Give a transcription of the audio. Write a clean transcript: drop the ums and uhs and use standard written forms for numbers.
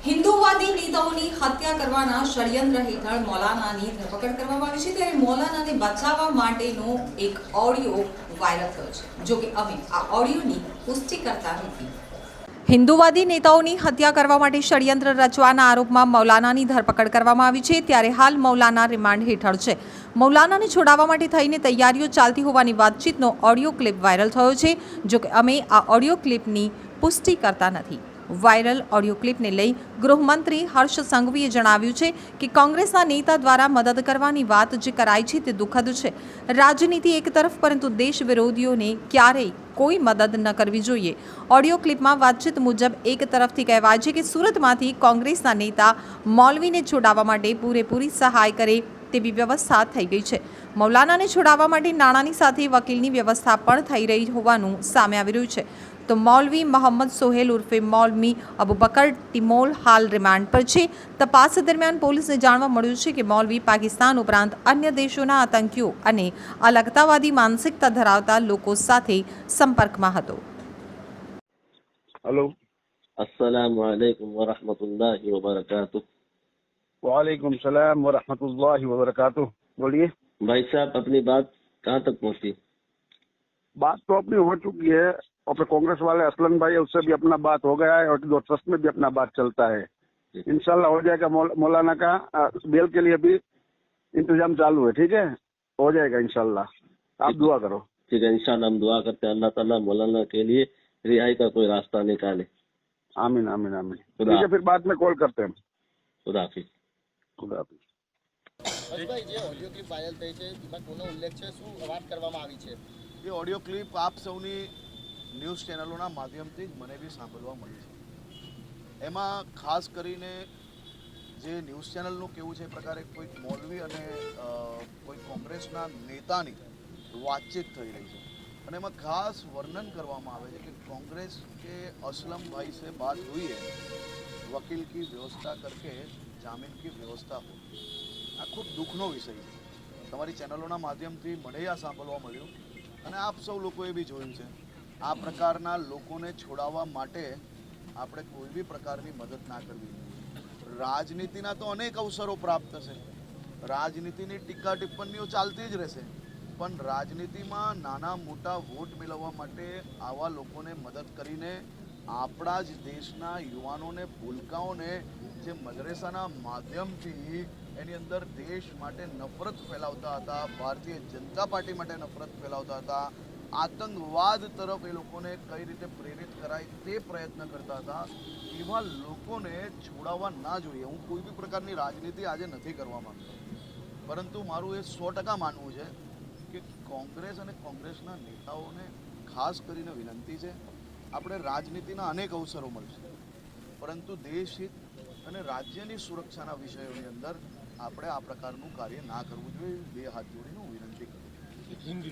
હિન્દુવાદી નેતાઓની હત્યા કરવાના ષડયંત્ર હેઠળ મૌલાનાની ધરપકડ કરવામાં આવી છે, ત્યારે મૌલાનાને બચાવવા માટેનો એક ઓડિયો વાયરલ થયો છે। જો કે અમે આ ઓડિયોની પુષ્ટિ કરતા નથી। હિન્દુવાદી નેતાઓની હત્યા કરવા માટે ષડયંત્ર રચવાના આરોપમાં મૌલાનાની ધરપકડ કરવામાં આવી છે, ત્યારે હાલ મૌલાના રિમાન્ડ હેઠળ છે। મૌલાનાને છોડાવવા માટે થઈને તૈયારીઓ ચાલતી હોવાની વાતચીતનો ઓડિયો ક્લિપ વાયરલ થયો છે। જો કે અમે આ ઓડિયો ક્લિપની પુષ્ટિ કરતા નથી। વાયરલ ઓડિયો ક્લિપને લઈ ગૃહમંત્રી હર્ષ સંઘવીએ જણાવ્યું છે કે કોંગ્રેસના નેતા દ્વારા મદદ કરવાની વાત જે કરાઈ છે તે દુઃખદ છે। રાજનીતિ એક તરફ, પરંતુ દેશ વિરોધીઓને ક્યારેય કોઈ મદદ ન કરવી જોઈએ। ઓડિયો ક્લિપમાં વાતચીત મુજબ એક તરફથી કહેવાય છે કે સુરતમાંથી કોંગ્રેસના નેતા મૌલવીને છોડાવવા માટે પૂરેપૂરી સહાય કરે તેવી વ્યવસ્થા થઈ ગઈ છે। મૌલાનાને છોડાવવા માટે નાણાંની સાથે વકીલની વ્યવસ્થા પણ થઈ રહી હોવાનું સામે આવી રહ્યું છે। તો મૌલવી મોહમ્મદ સોહેલ ઉર્ફે મૌલવી અબુબકર ટિમોલ હાલ રિમાન્ડ પર છે। તપાસ દરમિયાન પોલીસને જાણવા મળ્યું છે કે મૌલવી પાકિસ્તાન ઉપરાંત અન્ય દેશોના આતંકીઓ અને અલગતાવાદી માનસિકતા ધરાવતા લોકો સાથે સંપર્કમાં હતો। हेलो। अस्सलाम वालेकुम व रहमतुल्लाहि व बरकातुह। वालेकुम सलाम व रहमतुल्लाहि व बरकातुह। बोलिए। भाई साहब, अपनी बात कहाँ तक पहुँची? बात तो अपनी हो चुकी है, अपने कांग्रेस वाले असलन भाई उससे भी अपना बात हो गया है और जो ट्रस्ट में भी अपना बात चलता है। इंशाल्लाह हो जाएगा। मौलाना का बेल के लिए भी इंतजाम चालू है। ठीक है, हो जाएगा इंशाल्लाह। आप दुआ करो। ठीक है, इंशाल्लाह हम दुआ करते हैं, अल्लाह ताला मौलाना के लिए रिहाई का कोई रास्ता निकाले। आमीन आमीन आमीन। ठीक है, फिर बाद में कॉल करते हैं। खुदा हाफिज। खुदा हाफिज। ભાઈ, જે ઓડિયો ક્લિપ વાયરલ થઈ છે તેમાં કોનો ઉલ્લેખ છે, શું વાત કરવામાં આવી છે? એ ઓડિયો ક્લિપ આપ સૌની ન્યૂઝ ચેનલોના માધ્યમથી જ મને બી સાંભળવા મળી છે। એમાં ખાસ કરીને જે ન્યૂઝ ચેનલનું કેવું છે એ પ્રકારે કોઈક મૌલવી અને કોઈ કોંગ્રેસના નેતાની વાતચીત થઈ રહી છે અને એમાં ખાસ વર્ણન કરવામાં આવે છે કે कांग्रेस के असलम भाई से बात हुई है, वकील की व्यवस्था करके जामीन की व्यवस्था हो। આ ખૂબ દુઃખનો વિષય છે। તમારી ચેનલોના માધ્યમથી મને આ સાંભળવા મળ્યું અને આપ સૌ લોકોએ બી જોયું છે। આ પ્રકારના લોકોને છોડાવવા માટે આપણે કોઈ બી પ્રકારની મદદ ના કરવી જોઈએ। રાજનીતિના તો અનેક અવસરો પ્રાપ્ત થશે, રાજનીતિની ટીકા ટિપ્પણીઓ ચાલતી જ રહેશે, પણ રાજનીતિમાં નાના મોટા વોટ મેળવવા માટે આવા લોકોને મદદ કરીને આપણા જ દેશના યુવાનોને, ભૂલકાઓને જે મદરેસાના માધ્યમથી એની અંદર દેશ માટે નફરત ફેલાવતા હતા, ભારતીય જનતા પાર્ટી માટે નફરત ફેલાવતા હતા, આતંકવાદ તરફ એ લોકોને કઈ રીતે પ્રેરિત કરાય તે પ્રયત્ન કરતા હતા, એવા લોકોને છોડાવવા ના જોઈએ। હું કોઈ બી પ્રકારની રાજનીતિ આજે નથી કરવા માંગતો, પરંતુ મારું એ 100% માનવું છે કે કોંગ્રેસ અને કોંગ્રેસના નેતાઓને ખાસ કરીને વિનંતી છે, આપણે રાજનીતિના અનેક અવસરો મળશે, પરંતુ દેશ હિત અને રાજ્યની સુરક્ષાના વિષયોની અંદર આપણે આ પ્રકારનું કાર્ય ના કરવું જોઈએ। બે હાથ જોડીને હું વિનંતી કરું છું।